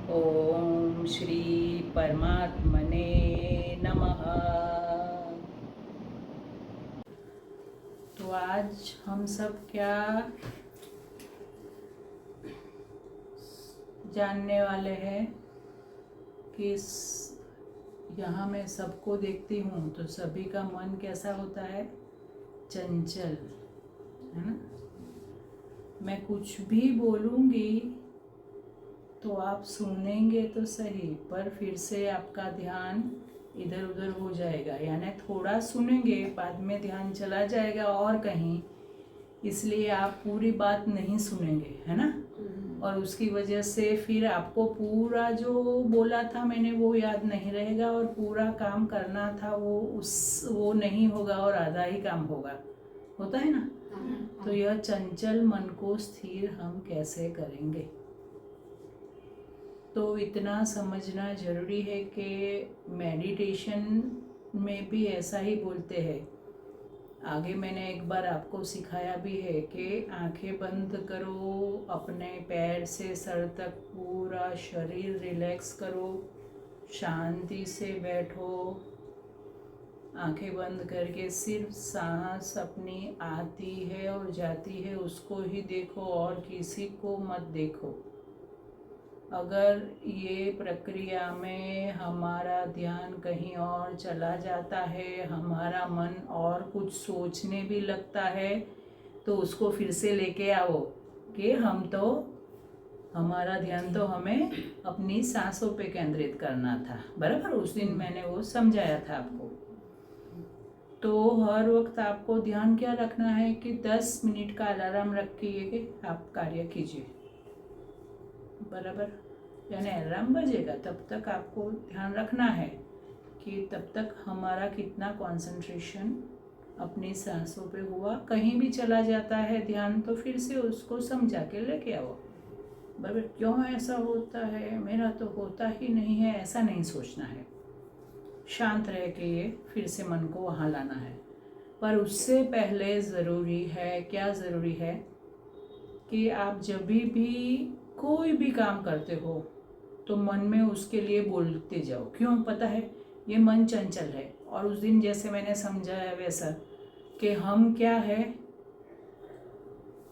ओम श्री परमात्मने नमः। तो आज हम सब क्या जानने वाले हैं कि यहाँ मैं सबको देखती हूँ तो सभी का मन कैसा होता है, चंचल, है ना। मैं कुछ भी बोलूँगी तो आप सुनेंगे तो सही, पर फिर से आपका ध्यान इधर उधर हो जाएगा, यानी थोड़ा सुनेंगे बाद में ध्यान चला जाएगा और कहीं, इसलिए आप पूरी बात नहीं सुनेंगे, है ना। और उसकी वजह से फिर आपको पूरा जो बोला था मैंने वो याद नहीं रहेगा और पूरा काम करना था वो नहीं होगा और आधा ही काम होता है ना। तो यह चंचल मन को स्थिर हम कैसे करेंगे, तो इतना समझना जरूरी है कि मेडिटेशन में भी ऐसा ही बोलते हैं। आगे मैंने एक बार आपको सिखाया भी है कि आंखें बंद करो, अपने पैर से सर तक पूरा शरीर रिलैक्स करो, शांति से बैठो, आंखें बंद करके सिर्फ सांस अपनी आती है और जाती है उसको ही देखो और किसी को मत देखो। अगर ये प्रक्रिया में हमारा ध्यान कहीं और चला जाता है, हमारा मन और कुछ सोचने भी लगता है, तो उसको फिर से लेके आओ कि हमारा ध्यान तो हमें अपनी सांसों पे केंद्रित करना था। बराबर, उस दिन मैंने वो समझाया था आपको। तो हर वक्त आपको ध्यान क्या रखना है कि 10 मिनट का अलार्म रखिए कि आप कार्य कीजिए। बराबर, यानी अलार्म बजेगा तब तक आपको ध्यान रखना है कि तब तक हमारा कितना कंसंट्रेशन अपनी सांसों पे हुआ। कहीं भी चला जाता है ध्यान तो फिर से उसको समझा के लेके आओ। बराबर, क्यों ऐसा होता है, मेरा तो होता ही नहीं है, ऐसा नहीं सोचना है। शांत रह के ये फिर से मन को वहाँ लाना है। पर उससे पहले ज़रूरी है, क्या ज़रूरी है कि आप जब भी कोई भी काम करते हो तो मन में उसके लिए बोलते जाओ। क्यों पता है, ये मन चंचल है। और उस दिन जैसे मैंने समझाया वैसा कि हम क्या है,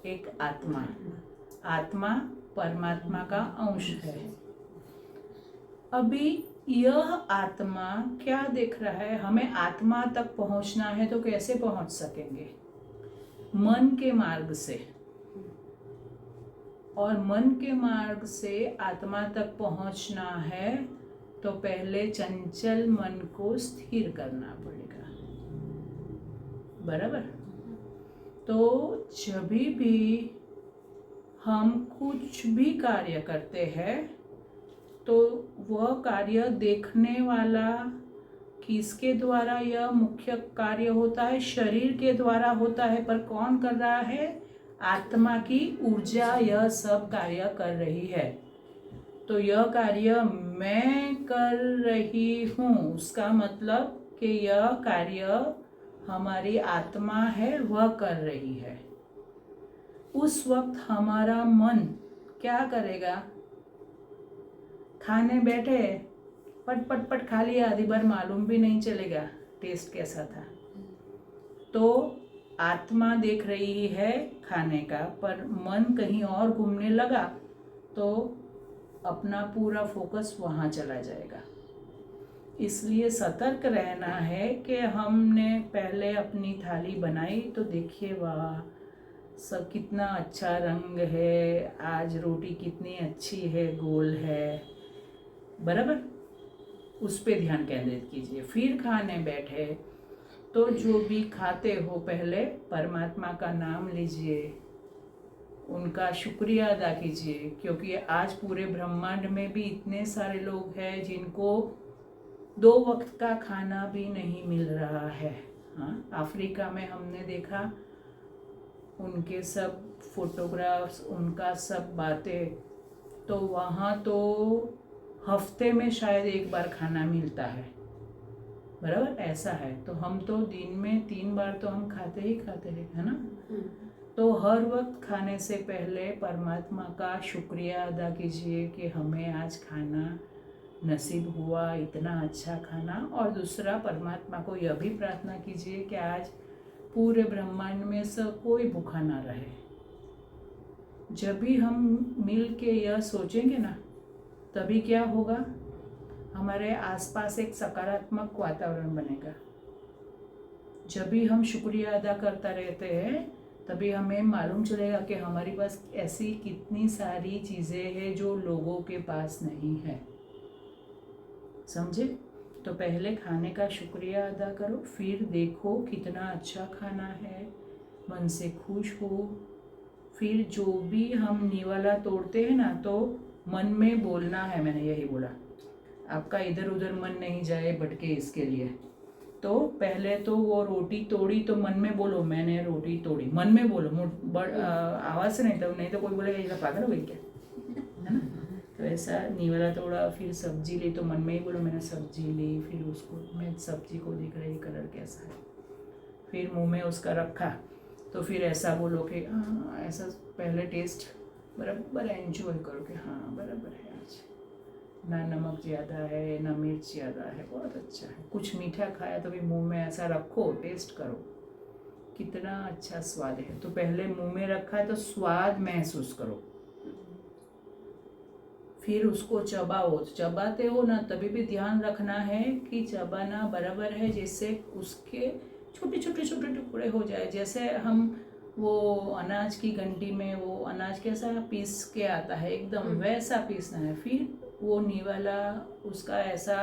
एक आत्मा परमात्मा का अंश है। अभी यह आत्मा क्या देख रहा है, हमें आत्मा तक पहुंचना है तो कैसे पहुंच सकेंगे, मन के मार्ग से। और मन के मार्ग से आत्मा तक पहुंचना है तो पहले चंचल मन को स्थिर करना पड़ेगा। बराबर, तो जब भी हम कुछ भी कार्य करते हैं तो वह कार्य देखने वाला किसके द्वारा, यह मुख्य कार्य होता है शरीर के द्वारा होता है, पर कौन कर रहा है, आत्मा की ऊर्जा यह सब कार्य कर रही है। तो यह कार्य मैं कर रही हूँ, उसका मतलब कि यह कार्य हमारी आत्मा है वह कर रही है। उस वक्त हमारा मन क्या करेगा, खाने बैठे पट पट पट खा लिया, आधी बार मालूम भी नहीं चलेगा टेस्ट कैसा था। तो आत्मा देख रही है खाने का, पर मन कहीं और घूमने लगा तो अपना पूरा फोकस वहाँ चला जाएगा। इसलिए सतर्क रहना है कि हमने पहले अपनी थाली बनाई तो देखिए वाह, सब कितना अच्छा रंग है, आज रोटी कितनी अच्छी है, गोल है। बराबर, उस पे ध्यान केंद्रित कीजिए। फिर खाने बैठे तो जो भी खाते हो पहले परमात्मा का नाम लीजिए, उनका शुक्रिया अदा कीजिए, क्योंकि आज पूरे ब्रह्मांड में भी इतने सारे लोग हैं जिनको 2 वक्त का खाना भी नहीं मिल रहा है। हाँ, अफ्रीका में हमने देखा उनके सब फोटोग्राफ्स, उनका सब बातें, तो वहाँ तो हफ्ते में शायद 1 बार खाना मिलता है। बराबर, ऐसा है। तो हम तो दिन में 3 बार तो हम खाते हैं, है ना। तो हर वक्त खाने से पहले परमात्मा का शुक्रिया अदा कीजिए कि हमें आज खाना नसीब हुआ, इतना अच्छा खाना। और दूसरा, परमात्मा को यह भी प्रार्थना कीजिए कि आज पूरे ब्रह्मांड में से कोई भूखा ना रहे। जब भी हम मिल के यह सोचेंगे ना, तभी क्या होगा, हमारे आसपास एक सकारात्मक वातावरण बनेगा। जब भी हम शुक्रिया अदा करता रहते हैं, तभी हमें मालूम चलेगा कि हमारे पास ऐसी कितनी सारी चीज़ें हैं जो लोगों के पास नहीं है। समझे? तो पहले खाने का शुक्रिया अदा करो, फिर देखो कितना अच्छा खाना है, मन से खुश हो। फिर जो भी हम निवाला तोड़ते हैं ना, तो मन में बोलना है, मैंने यही बोला, आपका इधर उधर मन नहीं जाए भटके, इसके लिए। तो पहले तो वो रोटी तोड़ी तो मन में बोलो, मैंने रोटी तोड़ी, मन में बोलो, आवाज़ से नहीं तो कोई बोलेगा ये पागल हो गई क्या, है ना। तो ऐसा निवाला तोड़ा, फिर सब्जी ली तो मन में ही बोलो मैंने सब्जी ली, फिर उसको मैं सब्जी को देख रही कलर कैसा है, फिर मुंह में उसका रखा तो फिर ऐसा बोलो कि हाँ, ऐसा पहले टेस्ट बराबर एंजॉय करो कि हाँ बराबर है, आज ना नमक ज़्यादा है ना मिर्च ज़्यादा है, बहुत अच्छा है। कुछ मीठा खाया तो भी मुंह में ऐसा रखो, टेस्ट करो कितना अच्छा स्वाद है। तो पहले मुंह में रखा है तो स्वाद महसूस करो, फिर उसको चबाओ। चबाते हो ना, तभी भी ध्यान रखना है कि चबाना बराबर है, जिससे उसके छोटे छोटे छोटे टुकड़े हो जाए। जैसे हम वो अनाज की घंटी में वो अनाज कैसा पीस के आता है, एकदम वैसा पीसना है। फिर वो निवाला उसका ऐसा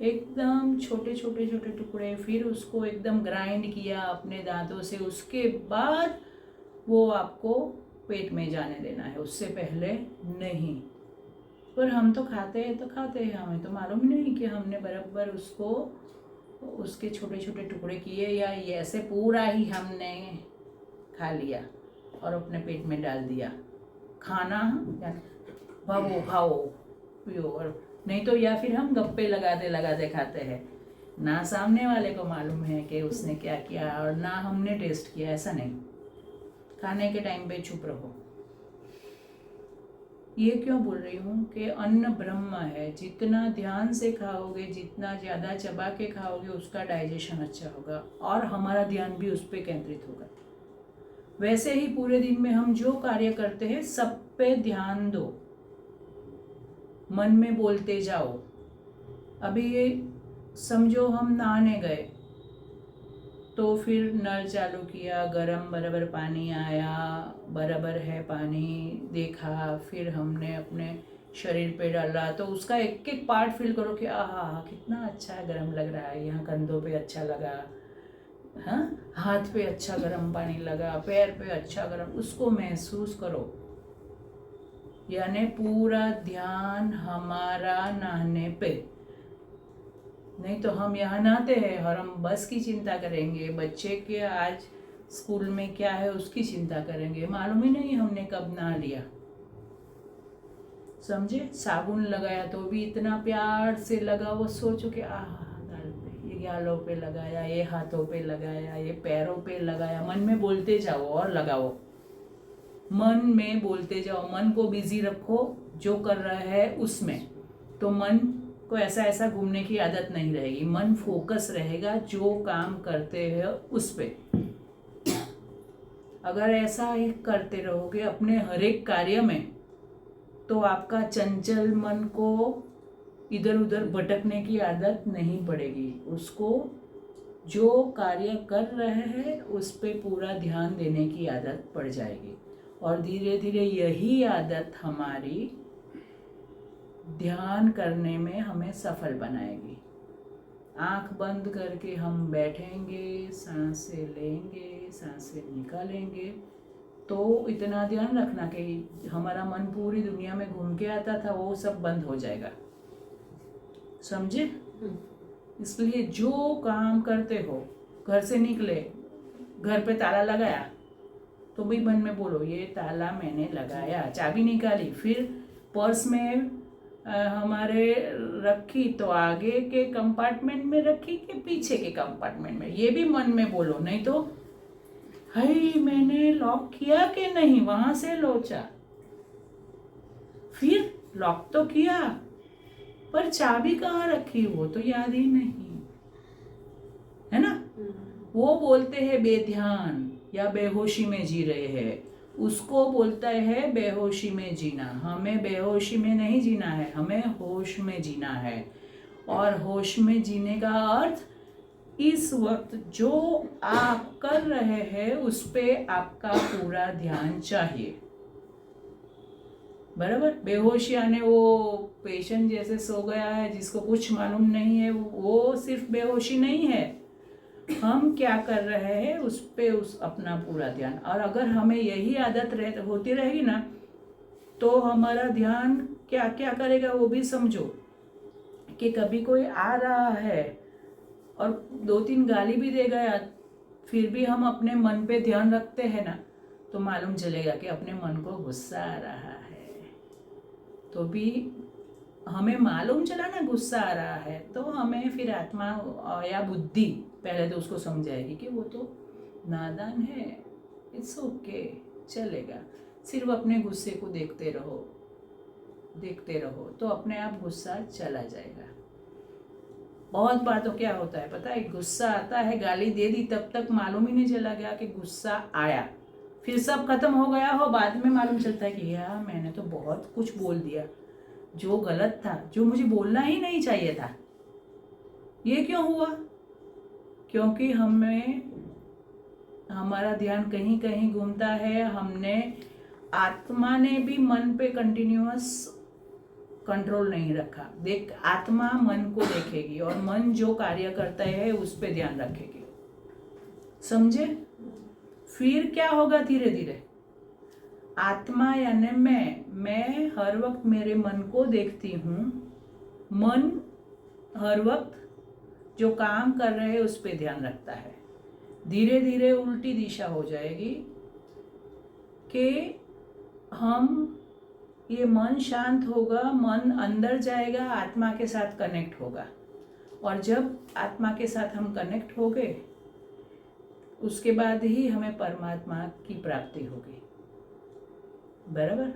एकदम छोटे छोटे छोटे टुकड़े, फिर उसको एकदम ग्राइंड किया अपने दांतों से, उसके बाद वो आपको पेट में जाने देना है, उससे पहले नहीं। पर हम तो खाते हैं, हमें तो मालूम ही नहीं कि हमने बराबर उसको उसके छोटे छोटे टुकड़े किए या ये ऐसे पूरा ही हमने खा लिया और अपने पेट में डाल दिया। खाना भावो खाओ पियो, और नहीं तो या फिर हम गप्पे लगाते खाते हैं, ना सामने वाले को मालूम है कि उसने क्या किया और ना हमने टेस्ट किया। ऐसा नहीं, खाने के टाइम पे चुप रहो। ये क्यों बोल रही हूँ कि अन्न ब्रह्म है, जितना ध्यान से खाओगे, जितना ज़्यादा चबा के खाओगे, उसका डाइजेशन अच्छा होगा और हमारा ध्यान भी उस पर केंद्रित होगा। वैसे ही पूरे दिन में हम जो कार्य करते हैं सब पे ध्यान दो, मन में बोलते जाओ। अभी ये समझो हम नहाने गए तो फिर नल चालू किया, गरम बराबर पानी आया, बराबर है पानी देखा, फिर हमने अपने शरीर पे डाला, तो उसका एक एक पार्ट फील करो कि आहा कितना अच्छा है, गरम लग रहा है, यहाँ कंधों पे अच्छा लगा, हाँ हाथ पे अच्छा गरम पानी लगा, पैर पे अच्छा गरम, उसको महसूस करो। यानी पूरा ध्यान हमारा नहाने पे। नहीं तो हम यहाँ नहाते हैं और हम बस की चिंता करेंगे, बच्चे के आज स्कूल में क्या है उसकी चिंता करेंगे, मालूम ही नहीं हमने कब नहा लिया। समझे? साबुन लगाया तो भी इतना प्यार से लगा, वो सोचो कि गाल पे, ये गालों पे लगाया, ये हाथों पे लगाया, ये पैरों पे लगाया। मन में बोलते जाओ और लगाओ, मन में बोलते जाओ, मन को बिजी रखो जो कर रहा है उसमें। तो मन को ऐसा घूमने की आदत नहीं रहेगी, मन फोकस रहेगा जो काम करते हैं उस पे। अगर ऐसा ही करते रहोगे अपने हर एक कार्य में, तो आपका चंचल मन को इधर उधर भटकने की आदत नहीं पड़ेगी। उसको जो कार्य कर रहे हैं उस पे पूरा ध्यान देने की आदत पड़ जाएगी, और धीरे धीरे यही आदत हमारी ध्यान करने में हमें सफल बनाएगी। आंख बंद करके हम बैठेंगे, सांसें लेंगे, सांसें निकालेंगे, तो इतना ध्यान रखना कि हमारा मन पूरी दुनिया में घूम के आता था, वो सब बंद हो जाएगा। समझे? इसलिए जो काम करते हो, घर से निकले, घर पे ताला लगाया तो भी मन में बोलो ये ताला मैंने लगाया, चाबी निकाली, फिर पर्स में हमारे रखी तो आगे के कंपार्टमेंट में रखी कि पीछे के कंपार्टमेंट में, ये भी मन में बोलो। नहीं तो भाई मैंने लॉक किया कि नहीं, वहां से लोचा, फिर लॉक तो किया पर चाबी कहाँ रखी वो तो याद ही नहीं, है ना। वो बोलते हैं बेध्यान या बेहोशी में जी रहे हैं, उसको बोलता है बेहोशी में जीना। हमें बेहोशी में नहीं जीना है, हमें होश में जीना है। और होश में जीने का अर्थ इस वक्त जो आप कर रहे हैं उस पे आपका पूरा ध्यान चाहिए, बराबर। बेहोशी यानी वो पेशेंट जैसे सो गया है जिसको कुछ मालूम नहीं है, वो सिर्फ बेहोशी नहीं है, हम क्या कर रहे हैं उस पे उस अपना पूरा ध्यान। और अगर हमें यही आदत होती रहेगी ना तो हमारा ध्यान क्या क्या करेगा वो भी समझो। कि कभी कोई आ रहा है और 2-3 गाली भी दे गया, फिर भी हम अपने मन पे ध्यान रखते हैं ना, तो मालूम चलेगा कि अपने मन को गुस्सा आ रहा है। तो भी हमें मालूम चला ना गुस्सा आ रहा है, तो हमें फिर आत्मा या बुद्धि पहले तो उसको समझाएगी कि वो तो नादान है, इट्स ओके, चलेगा, सिर्फ अपने गुस्से को देखते रहो तो अपने आप गुस्सा चला जाएगा। बहुत बार तो क्या होता है पता है, गुस्सा आता है, गाली दे दी, तब तक मालूम ही नहीं चला गया कि गुस्सा आया, फिर सब खत्म हो गया हो, बाद में मालूम चलता है कि यार मैंने तो बहुत कुछ बोल दिया जो गलत था, जो मुझे बोलना ही नहीं चाहिए था। ये क्यों हुआ? क्योंकि हमारा ध्यान कहीं कहीं घूमता है। आत्मा ने भी मन पे कंटिन्यूअस कंट्रोल नहीं रखा। देख, आत्मा मन को देखेगी और मन जो कार्य करता है उस पे ध्यान रखेगी, समझे। फिर क्या होगा, धीरे धीरे आत्मा यानी मैं हर वक्त मेरे मन को देखती हूँ, मन हर वक्त जो काम कर रहे हैं उस पे ध्यान रखता है। धीरे धीरे उल्टी दिशा हो जाएगी कि ये मन शांत होगा, मन अंदर जाएगा, आत्मा के साथ कनेक्ट होगा। और जब आत्मा के साथ हम कनेक्ट हो गए उसके बाद ही हमें परमात्मा की प्राप्ति होगी, बराबर।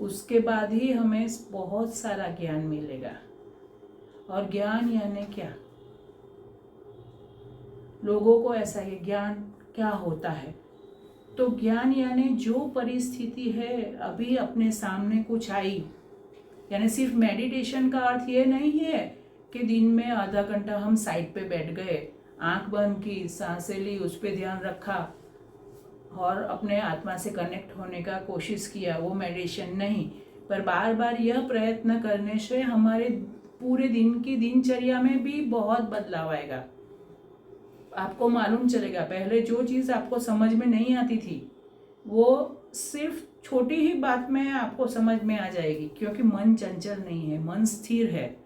उसके बाद ही हमें बहुत सारा ज्ञान मिलेगा। और ज्ञान यानी क्या, लोगों को ऐसा है ज्ञान क्या होता है, तो ज्ञान यानी जो परिस्थिति है अभी अपने सामने कुछ आई, यानी सिर्फ मेडिटेशन का अर्थ ये नहीं है कि दिन में आधा घंटा हम साइड पे बैठ गए, आंख बंद की, सांसें ली, उस पे ध्यान रखा और अपने आत्मा से कनेक्ट होने का कोशिश किया, वो मेडिटेशन नहीं। पर बार बार यह प्रयत्न करने से हमारे पूरे दिन की दिनचर्या में भी बहुत बदलाव आएगा। आपको मालूम चलेगा, पहले जो चीज़ आपको समझ में नहीं आती थी वो सिर्फ छोटी ही बात में आपको समझ में आ जाएगी, क्योंकि मन चंचल नहीं है, मन स्थिर है।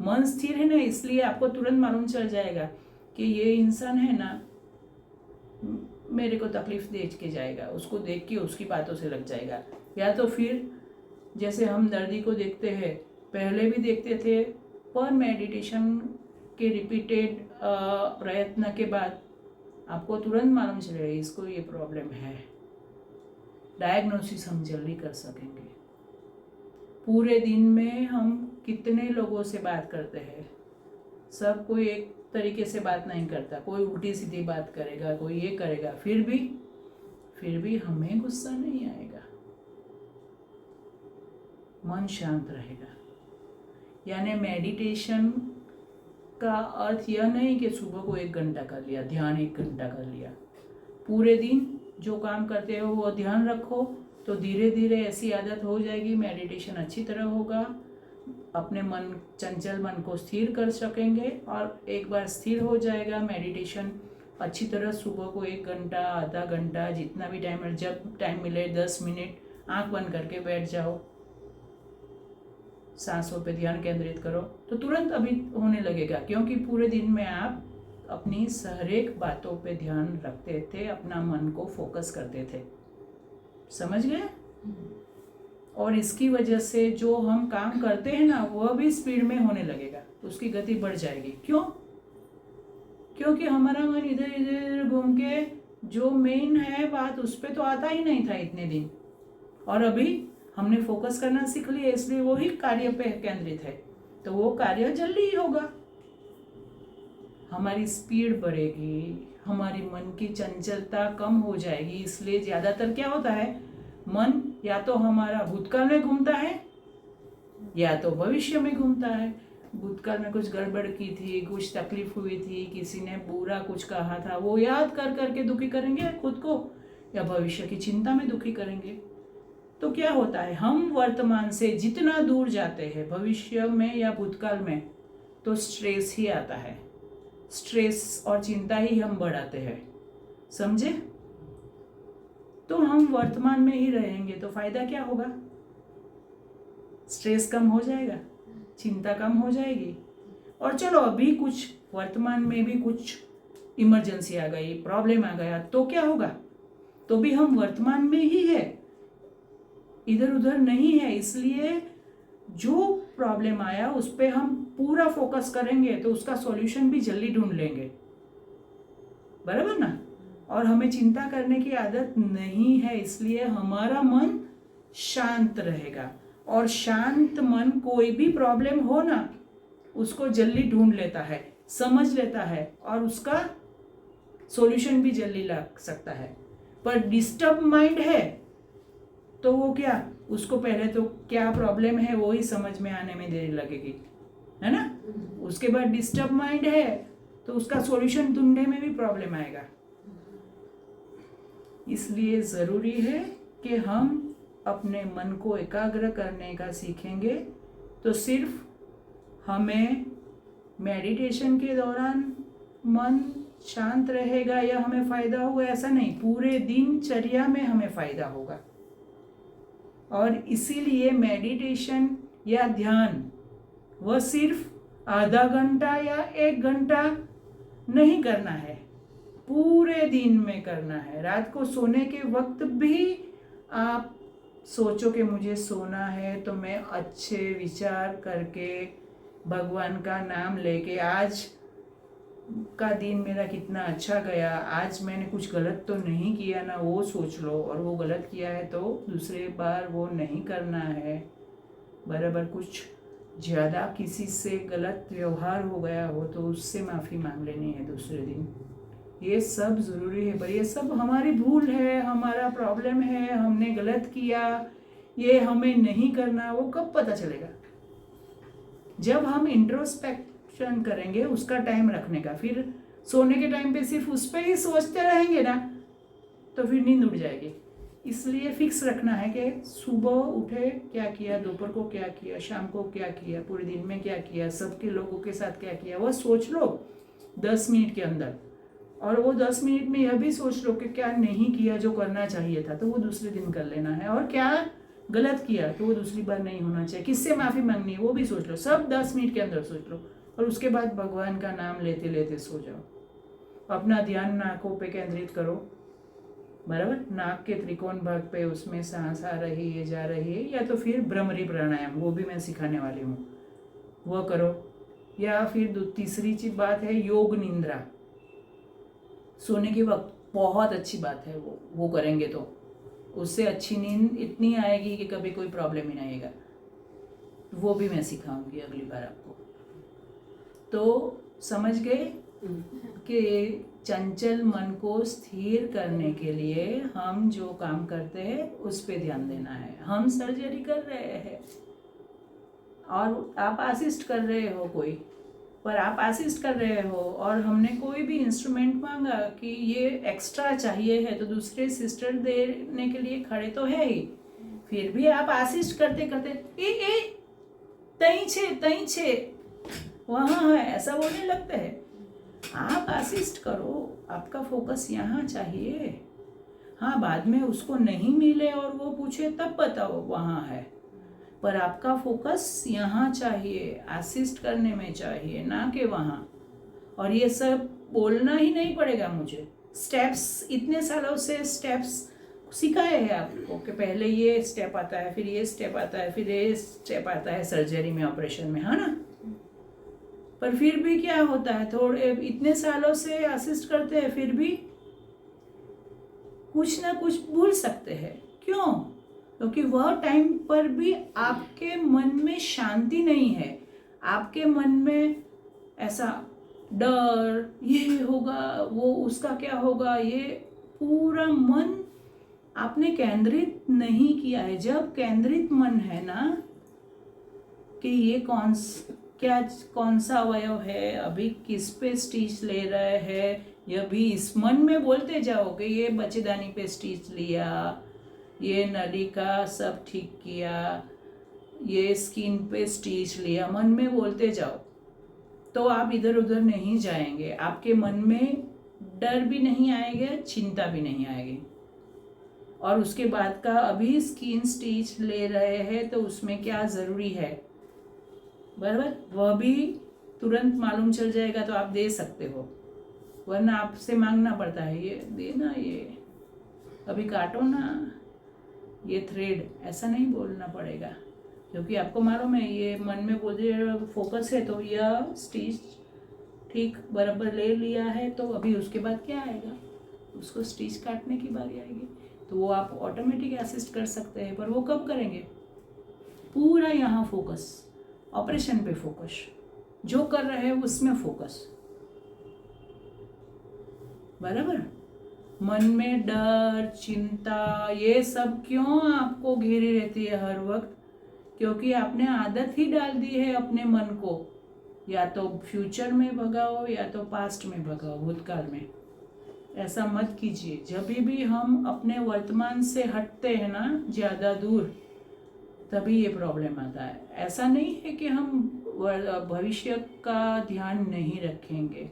मन स्थिर है ना, इसलिए आपको तुरंत मालूम चल जाएगा कि ये इंसान है ना मेरे को तकलीफ दे के जाएगा, उसको देख के उसकी बातों से लग जाएगा। या तो फिर जैसे हम दर्दी को देखते हैं, पहले भी देखते थे, पर मेडिटेशन के रिपीटेड प्रयत्न के बाद आपको तुरंत मालूम चलेगा इसको ये प्रॉब्लम है। डायग्नोसिस हम जल्दी कर सकेंगे। पूरे दिन में हम कितने लोगों से बात करते हैं, सब कोई एक तरीके से बात नहीं करता, कोई उल्टी सीधी बात करेगा, कोई ये करेगा, फिर भी हमें गुस्सा नहीं आएगा, मन शांत रहेगा। यानी मेडिटेशन का अर्थ यह नहीं कि सुबह को 1 घंटा कर लिया, ध्यान 1 घंटा कर लिया। पूरे दिन जो काम करते हो वो ध्यान रखो, तो धीरे धीरे ऐसी आदत हो जाएगी, मेडिटेशन अच्छी तरह होगा, अपने चंचल मन को स्थिर कर सकेंगे। और एक बार स्थिर हो जाएगा मेडिटेशन अच्छी तरह, सुबह को 1 घंटा, आधा घंटा, जितना भी टाइम है, जब टाइम मिले 10 मिनट आंख बंद करके बैठ जाओ, सांसों पे ध्यान केंद्रित करो, तो तुरंत अभी होने लगेगा। क्योंकि पूरे दिन में आप अपनी हर एक बातों पे ध्यान रखते थे, अपना मन को फोकस करते थे, समझ गए। और इसकी वजह से जो हम काम करते हैं ना वह भी स्पीड में होने लगेगा, उसकी गति बढ़ जाएगी। क्यों? क्योंकि हमारा मन इधर इधर घूम के जो मेन है बात उस पर तो आता ही नहीं था इतने दिन, और अभी हमने फोकस करना सीख लिया, इसलिए वो ही कार्य पे केंद्रित है, तो वो कार्य जल्दी ही होगा। हमारी स्पीड बढ़ेगी, हमारी मन की चंचलता कम हो जाएगी। इसलिए ज़्यादातर क्या होता है, मन या तो हमारा भूतकाल में घूमता है या तो भविष्य में घूमता है। भूतकाल में कुछ गड़बड़ की थी, कुछ तकलीफ हुई थी, किसी ने बुरा कुछ कहा था, वो याद कर करके दुखी करेंगे खुद को, या भविष्य की चिंता में दुखी करेंगे। तो क्या होता है, हम वर्तमान से जितना दूर जाते हैं भविष्य में या भूतकाल में, तो स्ट्रेस ही आता है। स्ट्रेस और चिंता ही हम बढ़ाते हैं, समझे? तो हम वर्तमान में ही रहेंगे तो फायदा क्या होगा? स्ट्रेस कम हो जाएगा, चिंता कम हो जाएगी। और चलो अभी कुछ वर्तमान में भी कुछ इमरजेंसी आ गई, प्रॉब्लम आ गया, तो क्या होगा? तो भी हम वर्तमान में ही है, इधर उधर नहीं है। इसलिए जो प्रॉब्लम आया उस पर हम पूरा फोकस करेंगे तो उसका सॉल्यूशन भी जल्दी ढूंढ लेंगे, बराबर ना? और हमें चिंता करने की आदत नहीं है, इसलिए हमारा मन शांत रहेगा। और शांत मन कोई भी प्रॉब्लम हो ना, उसको जल्दी ढूंढ लेता है, समझ लेता है, और उसका सॉल्यूशन भी जल्दी लग सकता है। पर डिस्टर्ब माइंड है तो वो क्या, उसको पहले तो क्या प्रॉब्लम है वो ही समझ में आने में देर लगेगी, है ना? उसके बाद डिस्टर्ब माइंड है तो उसका सॉल्यूशन ढूंढने में भी प्रॉब्लम आएगा। इसलिए ज़रूरी है कि हम अपने मन को एकाग्र करने का सीखेंगे। तो सिर्फ हमें मेडिटेशन के दौरान मन शांत रहेगा या हमें फ़ायदा होगा ऐसा नहीं, पूरे दिनचर्या में हमें फ़ायदा होगा। और इसीलिए मेडिटेशन या ध्यान वह सिर्फ आधा घंटा या 1 घंटा नहीं करना है, पूरे दिन में करना है। रात को सोने के वक्त भी आप सोचो कि मुझे सोना है तो मैं अच्छे विचार करके भगवान का नाम लेके आज का दिन मेरा कितना अच्छा गया, आज मैंने कुछ गलत तो नहीं किया ना, वो सोच लो। और वो गलत किया है तो दूसरे बार वो नहीं करना है, बराबर? कुछ ज़्यादा किसी से गलत व्यवहार हो गया हो तो उससे माफ़ी मांग लेनी है दूसरे दिन। ये सब ज़रूरी है, पर ये सब हमारी भूल है, हमारा प्रॉब्लम है, हमने गलत किया, ये हमें नहीं करना। वो कब पता चलेगा? जब हम इंट्रोस्पेक्शन करेंगे, उसका टाइम रखने का। फिर सोने के टाइम पे सिर्फ उस पर ही सोचते रहेंगे ना, तो फिर नींद उड़ जाएगी। इसलिए फिक्स रखना है कि सुबह उठे क्या किया, दोपहर को क्या किया, शाम को क्या किया, पूरे दिन में क्या किया, सबके लोगों के साथ क्या किया, वह सोच लो 10 मिनट के अंदर। और वो 10 मिनट में यह भी सोच लो कि क्या नहीं किया जो करना चाहिए था, तो वो दूसरे दिन कर लेना है। और क्या गलत किया तो वो दूसरी बार नहीं होना चाहिए, किससे माफ़ी मांगनी है वो भी सोच लो, सब 10 मिनट के अंदर सोच लो। और उसके बाद भगवान का नाम लेते लेते सो जाओ। अपना ध्यान नाकों पे केंद्रित करो, बराबर? नाक के त्रिकोण भाग पे उसमें सांस आ रही है, जा रही है, या तो फिर भ्रमरी प्राणायाम, वो भी मैं सिखाने वाली हूँ, वो करो। या फिर तीसरी चीज बात है योग निंद्रा, सोने के वक्त बहुत अच्छी बात है, वो करेंगे तो उससे अच्छी नींद इतनी आएगी कि कभी कोई प्रॉब्लम ही नहीं आएगा। वो भी मैं सिखाऊंगी अगली बार आपको। तो समझ गए कि चंचल मन को स्थिर करने के लिए हम जो काम करते हैं उस पे ध्यान देना है। हम सर्जरी कर रहे हैं और आप असिस्ट कर रहे हो कोई, पर आप असिस्ट कर रहे हो और हमने कोई भी इंस्ट्रूमेंट मांगा कि ये एक्स्ट्रा चाहिए है तो दूसरे सिस्टर देने के लिए खड़े तो है ही, फिर भी आप असिस्ट करते करते तई छे वहाँ है ऐसा बोलने लगते हैं। आप असिस्ट करो, आपका फोकस यहाँ चाहिए। हाँ, बाद में उसको नहीं मिले और वो पूछे तब बताओ वहाँ है, पर आपका फोकस यहाँ चाहिए, असिस्ट करने में चाहिए, ना कि वहाँ। और ये सब बोलना ही नहीं पड़ेगा मुझे, स्टेप्स इतने सालों से स्टेप्स सिखाए हैं आपको कि पहले ये स्टेप आता है, फिर ये स्टेप आता है, फिर ये स्टेप आता है सर्जरी में, ऑपरेशन में, है ना? पर फिर भी क्या होता है, थोड़े इतने सालों से असिस्ट करते हैं फिर भी कुछ ना कुछ भूल सकते हैं। क्यों? क्योंकि वह टाइम पर भी आपके मन में शांति नहीं है, आपके मन में ऐसा डर, ये होगा, वो उसका क्या होगा, ये पूरा मन आपने केंद्रित नहीं किया है। जब केंद्रित मन है ना कि ये कौन सा अवयव है, अभी किस पे स्टिच ले रहे हैं, ये भी इस मन में बोलते जाओ कि ये बच्चेदानी पे स्टिच लिया, ये नली का सब ठीक किया, ये स्किन पे स्टिच लिया, मन में बोलते जाओ तो आप इधर उधर नहीं जाएंगे। आपके मन में डर भी नहीं आएगा, चिंता भी नहीं आएगी। और उसके बाद का अभी स्किन स्टिच ले रहे हैं तो उसमें क्या ज़रूरी है, बराबर, वह भी तुरंत मालूम चल जाएगा तो आप दे सकते हो, वरना आपसे मांगना पड़ता है, ये देना, ये अभी काटो ना, ये थ्रेड, ऐसा नहीं बोलना पड़ेगा क्योंकि आपको मालूम है ये मन में बोल फोकस है तो यह स्टिच ठीक बराबर ले लिया है, तो अभी उसके बाद क्या आएगा, उसको स्टिच काटने की बारी आएगी, तो वो आप ऑटोमेटिक असिस्ट कर सकते हैं। पर वो कब करेंगे? पूरा यहाँ फोकस, ऑपरेशन पे फोकस, जो कर रहे हैं उसमें फोकस, बराबर। मन में डर, चिंता, ये सब क्यों आपको घेरी रहती है हर वक्त? क्योंकि आपने आदत ही डाल दी है अपने मन को, या तो फ्यूचर में भगाओ या तो पास्ट में भगाओ, भूतकाल में। ऐसा मत कीजिए। जब भी हम अपने वर्तमान से हटते हैं ना ज़्यादा दूर, तभी ये प्रॉब्लम आता है। ऐसा नहीं है कि हम भविष्य का ध्यान नहीं रखेंगे,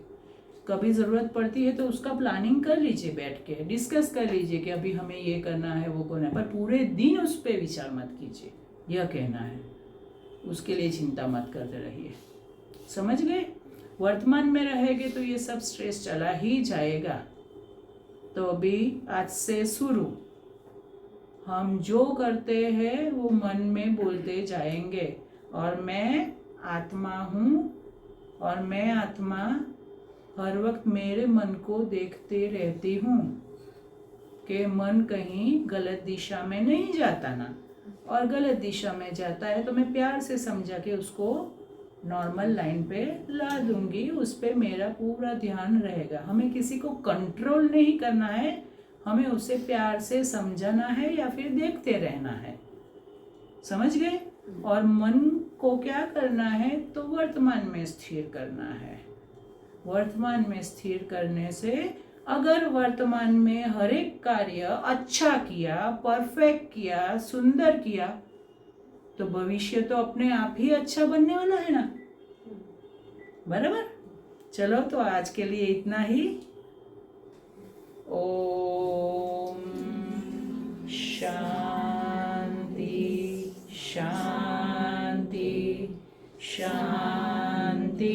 कभी ज़रूरत पड़ती है तो उसका प्लानिंग कर लीजिए, बैठ के डिस्कस कर लीजिए कि अभी हमें ये करना है, वो करना है, पर पूरे दिन उस पर विचार मत कीजिए, यह कहना है। उसके लिए चिंता मत करते रहिए, समझ गए? वर्तमान में रहेंगे तो ये सब स्ट्रेस चला ही जाएगा। तो अभी आज से शुरू, हम जो करते हैं वो मन में बोलते जाएंगे, और मैं आत्मा हूँ, और मैं आत्मा हर वक्त मेरे मन को देखते रहती हूँ कि मन कहीं गलत दिशा में नहीं जाता ना, और गलत दिशा में जाता है तो मैं प्यार से समझा के उसको नॉर्मल लाइन पे ला दूंगी, उस पे मेरा पूरा ध्यान रहेगा। हमें किसी को कंट्रोल नहीं करना है, हमें उसे प्यार से समझाना है या फिर देखते रहना है, समझ गए? और मन को क्या करना है, तो वर्तमान में स्थिर करना है। वर्तमान में स्थिर करने से अगर वर्तमान में हर एक कार्य अच्छा किया, परफेक्ट किया, सुंदर किया, तो भविष्य तो अपने आप ही अच्छा बनने वाला है ना, बराबर। चलो तो आज के लिए इतना ही। ओम शांति शांति शांति।